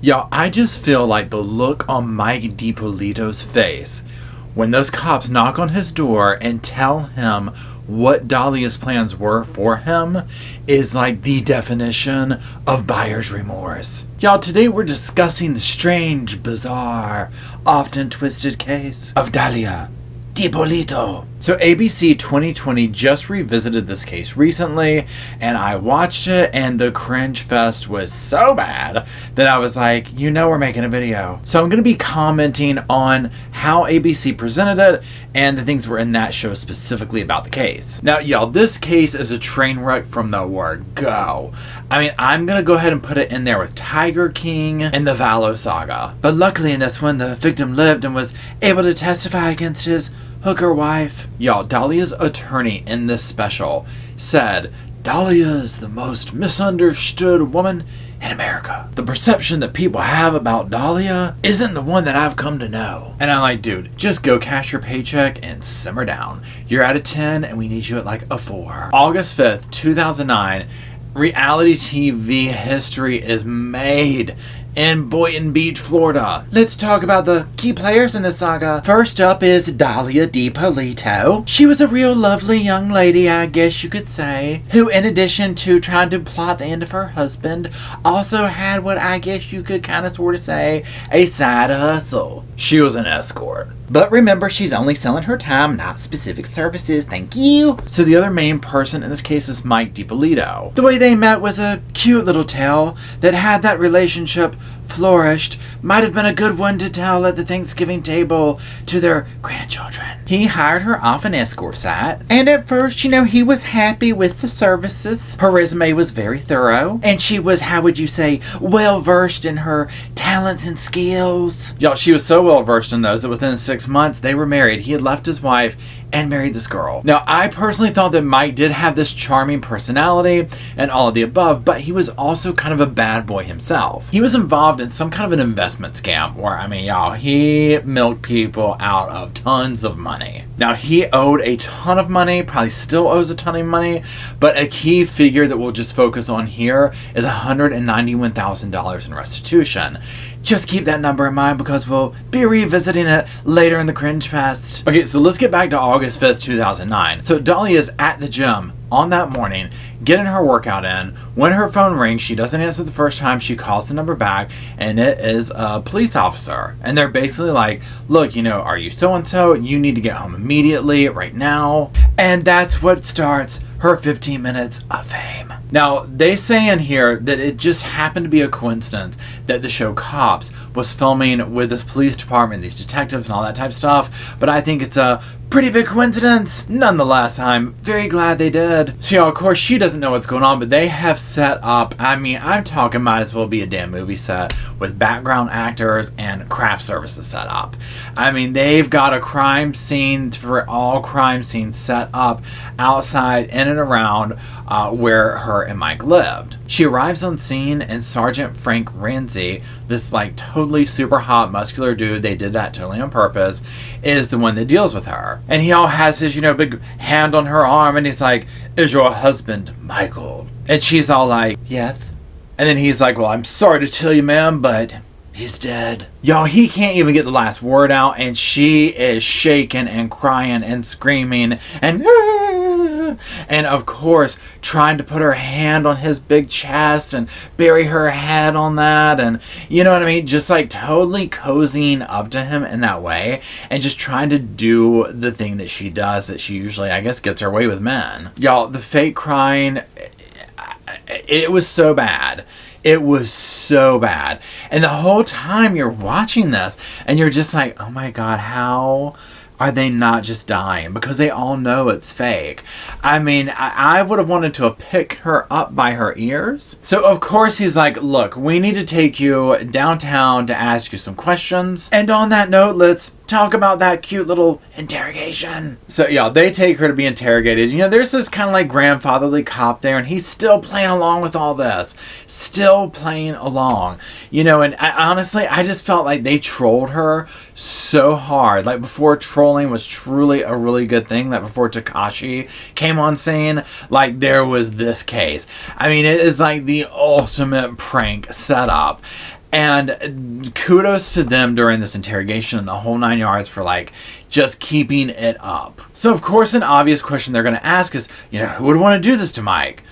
Yo, I just feel like the look on Mike Dippolito's face when those cops knock on his door and tell him what Dalia's plans were for him is like the definition of buyer's remorse. Y'all, today we're discussing the strange, bizarre, often twisted case of Dalia Dippolito. So ABC 2020 just revisited this case recently, and I watched it, and the cringe fest was so bad that I was like, you know, we're making a video. So I'm going to be commenting on how ABC presented it and the things that were in that show specifically about the case. Now, y'all, this case is a train wreck from the word go. I mean, I'm going to go ahead and put it in there with Tiger King and the Valo saga. But luckily in this one, the victim lived and was able to testify against his hooker wife. Y'all, Dalia's attorney in this special said, Dalia is the most misunderstood woman in America. The perception that people have about Dalia isn't the one that I've come to know. And I'm like, dude, just go cash your paycheck and simmer down. You're at a 10 and we need you at like a 4. August 5th, 2009, reality TV history is made in Boynton Beach, Florida. Let's talk about the key players in this saga. First up is Dalia Dippolito. She was a real lovely young lady, I guess you could say, who in addition to trying to plot the end of her husband, also had what I guess you could kind of sort of say a side hustle. She was an escort. But remember, she's only selling her time, not specific services. Thank you. So the other main person in this case is Mike Dippolito. The way they met was a cute little tale that had that relationship flourished might have been a good one to tell at the Thanksgiving table to their grandchildren. He hired her off an escort site, and at first, you know, he was happy with the services. Her resume was very thorough, and she was, how would you say, well versed in her talents and skills. Y'all, she was so well versed in those that within 6 months they were married. He had left his wife and married this girl. Now, I personally thought that Mike did have this charming personality and all of the above, but he was also kind of a bad boy himself. He was involved in some kind of an investment scam where, I mean, y'all, he milked people out of tons of money. Now, he owed a ton of money, probably still owes a ton of money, but a key figure that we'll just focus on here is $191,000 in restitution. Just keep that number in mind because we'll be revisiting it later in the Cringe Fest. Okay, so let's get back to August 5th, 2009. So Dalia is at the gym on that morning, getting her workout in. When her phone rings, she doesn't answer the first time. She calls the number back, and it is a police officer. And they're basically like, look, you know, are you so-and-so? You need to get home immediately, right now. And that's what starts her 15 minutes of fame. Now, they say in here that it just happened to be a coincidence that the show Cops was filming with this police department, these detectives and all that type of stuff, but I think it's a pretty big coincidence. Nonetheless, I'm very glad they did. So, you know, of course, she doesn't know what's going on, but they have set up, I mean, I'm talking might as well be a damn movie set with background actors and craft services set up. I mean, they've got a crime scene for all crime scenes set up outside in and around where her and Mike lived. She arrives on scene, and Sergeant Frank Ramsey, this like totally super hot muscular dude, they did that totally on purpose, is the one that deals with her. And he all has his, you know, big hand on her arm, and he's like, is your husband Michael? And she's all like, yes. And then he's like, well, I'm sorry to tell you, ma'am, but he's dead. Y'all, he can't even get the last word out, and she is shaking and crying and screaming and of course trying to put her hand on his big chest and bury her head on that, and you know what I mean, just like totally cozying up to him in that way and just trying to do the thing that she does that she usually, I guess, gets her way with men. Y'all, the fake crying, it was so bad. It was so bad. And the whole time you're watching this and you're just like, oh my God, how are they not just dying? Because they all know it's fake. I mean, I would have wanted to have picked her up by her ears. So of course he's like, look, we need to take you downtown to ask you some questions. And on that note, let's talk about that cute little interrogation. So yeah, they take her to be interrogated. You know, there's this kind of like grandfatherly cop there, and he's still playing along with all this. Still playing along. You know, and honestly, I just felt like they trolled her so hard. Like before trolling was truly a really good thing, that before Tekashi came on scene, like there was this case. I mean, it is like the ultimate prank setup. And kudos to them during this interrogation and the whole 9 yards for like just keeping it up. So of course an obvious question they're going to ask is, who would want to do this to Mike?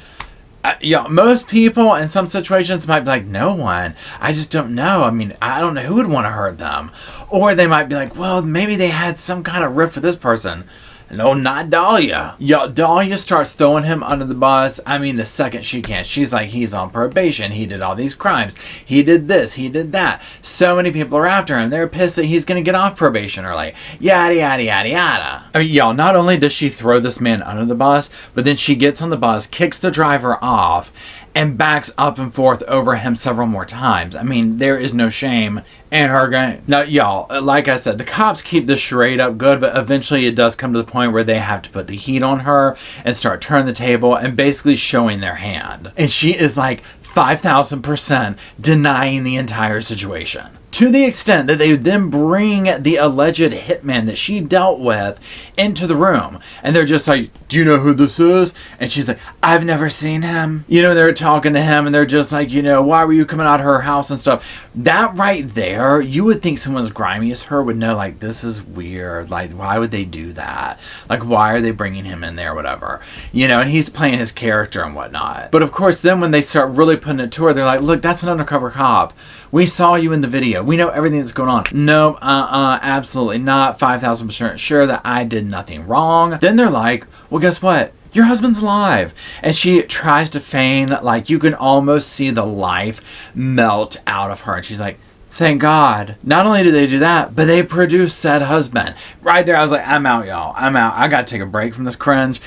Most people in some situations might be like, no one. I just don't know. I mean, I don't know who would want to hurt them. Or they might be like, well, maybe they had some kind of rift with this person. No, not Dalia. Dalia starts throwing him under the bus. I mean, the second she can. She's like, he's on probation. He did all these crimes. He did this. He did that. So many people are after him. They're pissed that he's going to get off probation early. Yada, yada, yada, yada. I mean, not only does she throw this man under the bus, but then she gets on the bus, kicks the driver off, and backs up and forth over him several more times. I mean, there is no shame in her game. Now, y'all, like I said, the cops keep this charade up good, but eventually it does come to the point where they have to put the heat on her and start turning the table and basically showing their hand. And she is like 5,000% denying the entire situation. To the extent that they then bring the alleged hitman that she dealt with into the room. And they're just like, do you know who this is? And she's like, I've never seen him. They're talking to him and they're just like, why were you coming out of her house and stuff? That right there, you would think someone as grimy as her would know, like, this is weird. Like, why would they do that? Like, why are they bringing him in there, whatever? And he's playing his character and whatnot. But of course, then when they start really putting it to her, they're like, look, that's an undercover cop. We saw you in the video. We know everything that's going on. Nope, absolutely not. 5,000% sure that I did nothing wrong. Then they're like, well, guess what? Your husband's alive. And she tries to feign, like, you can almost see the life melt out of her. And she's like, thank God. Not only do they do that, but they produce said husband. Right there, I was like, I'm out, y'all. I'm out. I gotta take a break from this cringe.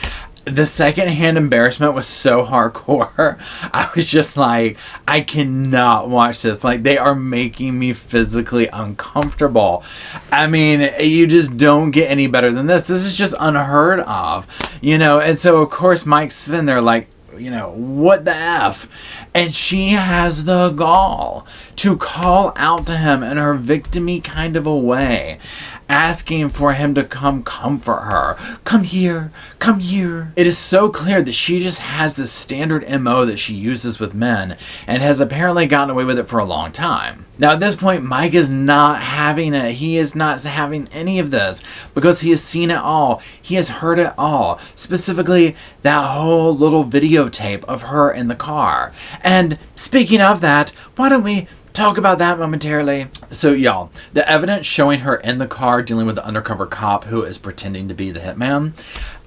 The secondhand embarrassment was so hardcore. I was just like, I cannot watch this. Like, they are making me physically uncomfortable. I mean, you just don't get any better than this. This is just unheard of, And so, of course, Mike's sitting there like, what the F? And she has the gall to call out to him in her victim-y kind of a way, asking for him to come comfort her. Come here, come here. It is so clear that she just has this standard MO that she uses with men and has apparently gotten away with it for a long time. Now at this point, Mike is not having it. He is not having any of this because he has seen it all. He has heard it all. Specifically, that whole little videotape of her in the car. And speaking of that, why don't we talk about that momentarily? So y'all, the evidence showing her in the car dealing with the undercover cop who is pretending to be the hitman.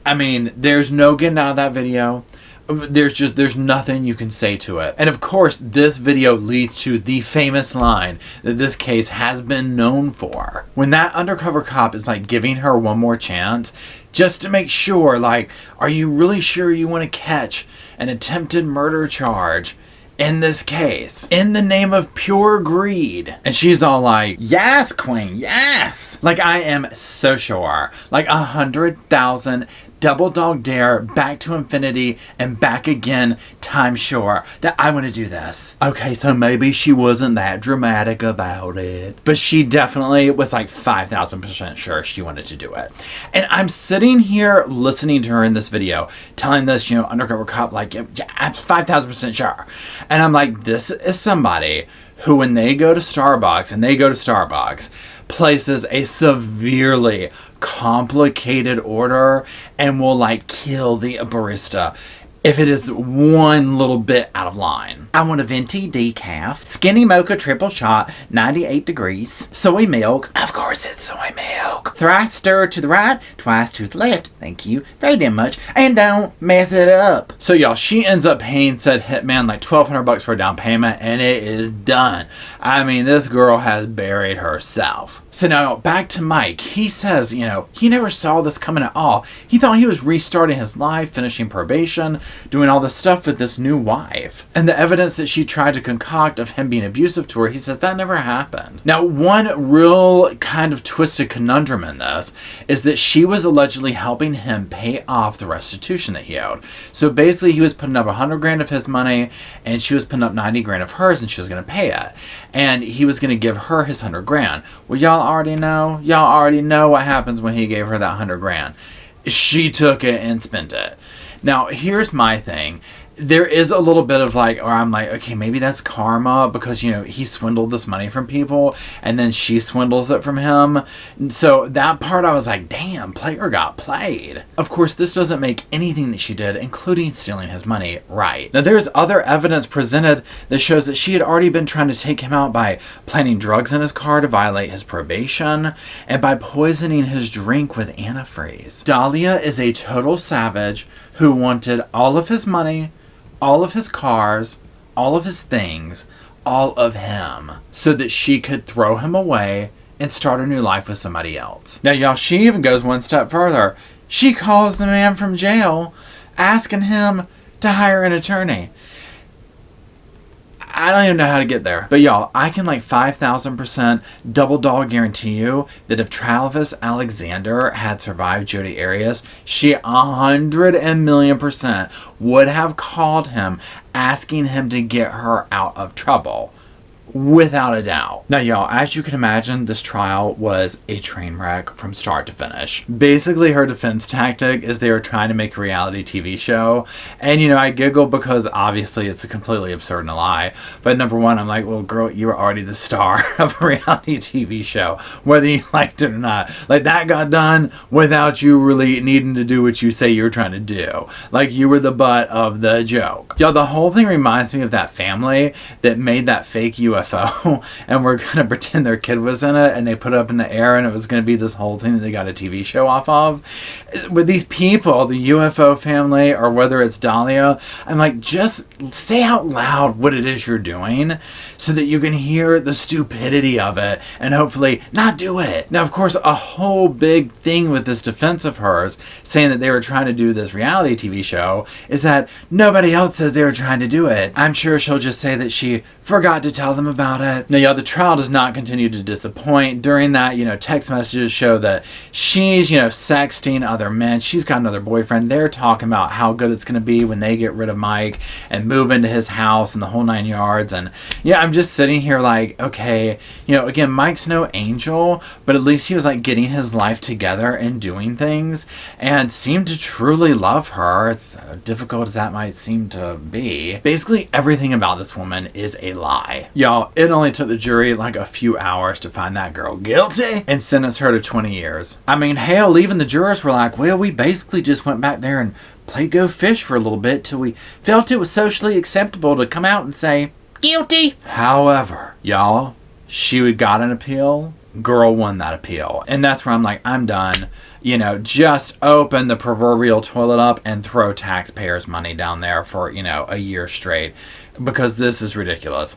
I mean, there's no getting out of that video. There's nothing you can say to it. And of course, this video leads to the famous line that this case has been known for. When that undercover cop is like giving her one more chance, just to make sure, like, are you really sure you want to catch an attempted murder charge in this case, in the name of pure greed? And she's all like, yes, queen, yes. Like, I am so sure. Like 100,000 double dog dare, back to infinity and back again, time sure that I want to do this. Okay, so maybe she wasn't that dramatic about it, but she definitely was like 5,000% sure she wanted to do it. And I'm sitting here listening to her in this video, telling this, undercover cop, like, yeah, I'm 5,000% sure. And I'm like, this is somebody who, when they go to Starbucks, places a severely complicated order and will like kill the barista if it is one little bit out of line. I want a venti decaf, skinny mocha triple shot, 98 degrees, soy milk. Of course it's soy milk. Thrice stir to the right, twice to the left. Thank you very damn much. And don't mess it up. So y'all, she ends up paying said hitman like $1,200 for a down payment, and it is done. I mean, this girl has buried herself. So now back to Mike. He says, he never saw this coming at all. He thought he was restarting his life, finishing probation, doing all this stuff with this new wife. And the evidence that she tried to concoct of him being abusive to her, he says that never happened. Now, one real kind of twisted conundrum in this is that she was allegedly helping him pay off the restitution that he owed. So basically, he was putting up 100 grand of his money, and she was putting up 90 grand of hers, and she was going to pay it. And he was going to give her his 100 grand. Well, y'all already know. Y'all already know what happens when he gave her that 100 grand. She took it and spent it. Now, here's my thing. there is a little bit of like, or I'm like, okay, maybe that's karma because, you know, he swindled this money from people and then she swindles it from him. So that part I was like, damn, player got played. Of course, this doesn't make anything that she did, including stealing his money, right. Now there's other evidence presented that shows that she had already been trying to take him out by planting drugs in his car to violate his probation and by poisoning his drink with antifreeze. Dalia is a total savage who wanted all of his money, all of his cars, all of his things, all of him, so that she could throw him away and start a new life with somebody else. Now, y'all, she even goes one step further. She calls the man from jail, asking him to hire an attorney. I don't even know how to get there. But y'all, I can like 5,000% double dog guarantee you that if Travis Alexander had survived Jodi Arias, she 100,000,000% would have called him asking him to get her out of trouble. Without a doubt. Now, y'all, as you can imagine, this trial was a train wreck from start to finish. Basically, her defense tactic is they were trying to make a reality TV show. And, you know, I giggle because obviously it's a completely absurd and a lie. But number one, I'm like, well, girl, you were already the star of a reality TV show, whether you liked it or not. Like, that got done without you really needing to do what you say you were trying to do. Like, you were the butt of the joke. Y'all, the whole thing reminds me of that family that made that fake UFO and we're gonna pretend their kid was in it and they put it up in the air and it was gonna be this whole thing that they got a TV show off of. With these people, the UFO family or whether it's Dalia, I'm like, just say out loud what it is you're doing so that you can hear the stupidity of it and hopefully not do it. Now, of course, a whole big thing with this defense of hers saying that they were trying to do this reality TV show is that nobody else says they were trying to do it. I'm sure she'll just say that she forgot to tell them about it. Now, yeah, the trial does not continue to disappoint. During that, you know, text messages show that she's, you know, sexting other men. She's got another boyfriend. They're talking about how good it's going to be when they get rid of Mike and move into his house and the whole 9 yards. And yeah, I'm just sitting here like, okay, you know, again, Mike's no angel, but at least he was like getting his life together and doing things and seemed to truly love her. It's difficult as that might seem to be. Basically, everything about this woman is a lie. Y'all, it only took the jury like a few hours to find that girl guilty and sentence her to 20 years. I mean, hell, even the jurors were like, well, we basically just went back there and played go fish for a little bit till we felt it was socially acceptable to come out and say, guilty. However, y'all, she got an appeal. Girl won that appeal. And that's where I'm like, I'm done. You know, just open the proverbial toilet up and throw taxpayers' money down there for, you know, a year straight. Because this is ridiculous.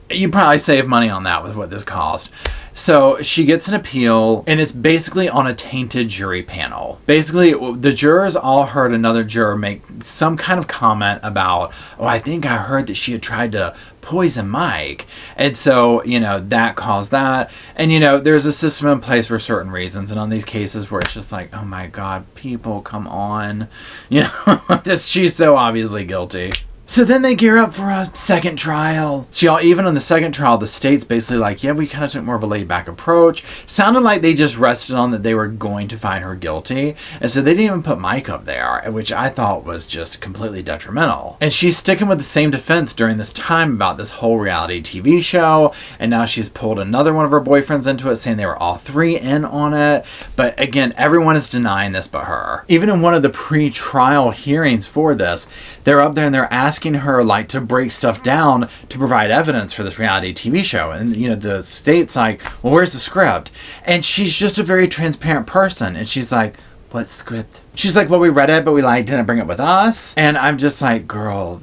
You probably save money on that with what this cost. So she gets an appeal, and it's basically on a tainted jury panel. Basically, the jurors all heard another juror make some kind of comment about, oh, I think I heard that she had tried to poison Mike. And so, you know, that caused that. And, you know, there's a system in place for certain reasons. And on these cases where it's just like, oh my God, people, come on. You know, she's so obviously guilty. So then they gear up for a second trial. So y'all, even on the second trial, the state's basically like, yeah, we kind of took more of a laid back approach. Sounded like they just rested on that they were going to find her guilty. And so they didn't even put Mike up there, which I thought was just completely detrimental. And she's sticking with the same defense during this time about this whole reality TV show. And now she's pulled another one of her boyfriends into it, saying they were all three in on it. But again, everyone is denying this but her. Even in one of the pre-trial hearings for this, they're up there and they're asking her like to break stuff down to provide evidence for this reality TV show. And you know, the state's like, well, where's the script? And she's just a very transparent person. And she's like, what script? She's like, well, we read it, but we like didn't bring it with us. And I'm just like, girl,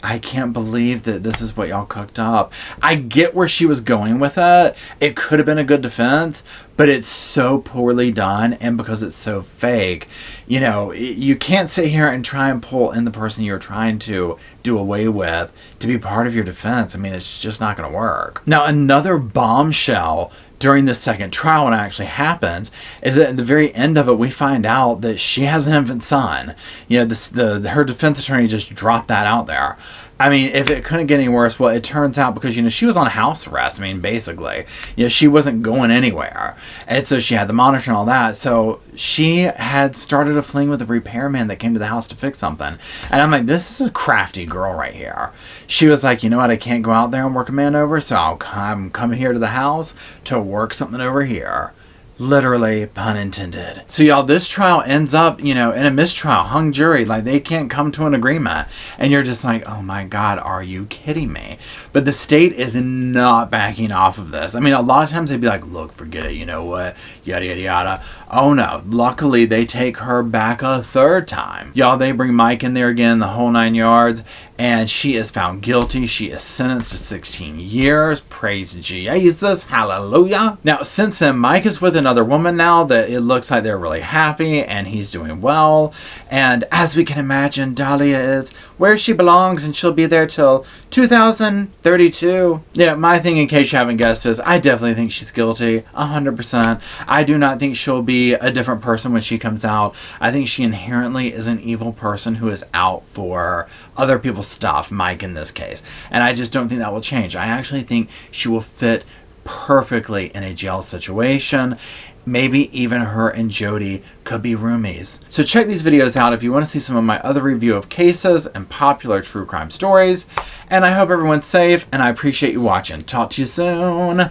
I can't believe that this is what y'all cooked up. I get where she was going with it. It could have been a good defense, but it's so poorly done. And because it's so fake, you know, you can't sit here and try and pull in the person you're trying to do away with to be part of your defense. I mean, it's just not going to work. Now, another bombshell during the second trial, when it actually happens, is that at the very end of it, we find out that she has an infant son. You know, her defense attorney just dropped that out there. I mean, if it couldn't get any worse, well, it turns out because, she was on house arrest. I mean, basically, she wasn't going anywhere. And so she had the monitor and all that. So she had started a fling with a repairman that came to the house to fix something. And I'm like, this is a crafty girl right here. She was like, you know what? I can't go out there and work a man over. So I'm coming here to the house to work something over here. Literally, pun intended. So y'all, this trial ends up, in a mistrial, hung jury. Like, they can't come to an agreement. And you're just like, oh my God, are you kidding me? But the state is not backing off of this. I mean, a lot of times they'd be like, look, forget it, you know what, yada, yada, yada. Oh no, luckily they take her back a third time. Y'all, they bring Mike in there again, the whole 9 yards. And she is found guilty. She is sentenced to 16 years. Praise Jesus. Hallelujah. Now, since then, Mike is with another woman now that it looks like they're really happy and he's doing well. And as we can imagine, Dalia is where she belongs and she'll be there till 2032. Yeah, my thing, in case you haven't guessed, is I definitely think she's guilty. 100%. I do not think she'll be a different person when she comes out. I think she inherently is an evil person who is out for other people's stuff, Mike in this case. And I just don't think that will change. I actually think she will fit perfectly in a jail situation. Maybe even her and Jody could be roomies. So check these videos out if you want to see some of my other review of cases and popular true crime stories. And I hope everyone's safe, and I appreciate you watching. Talk to you soon.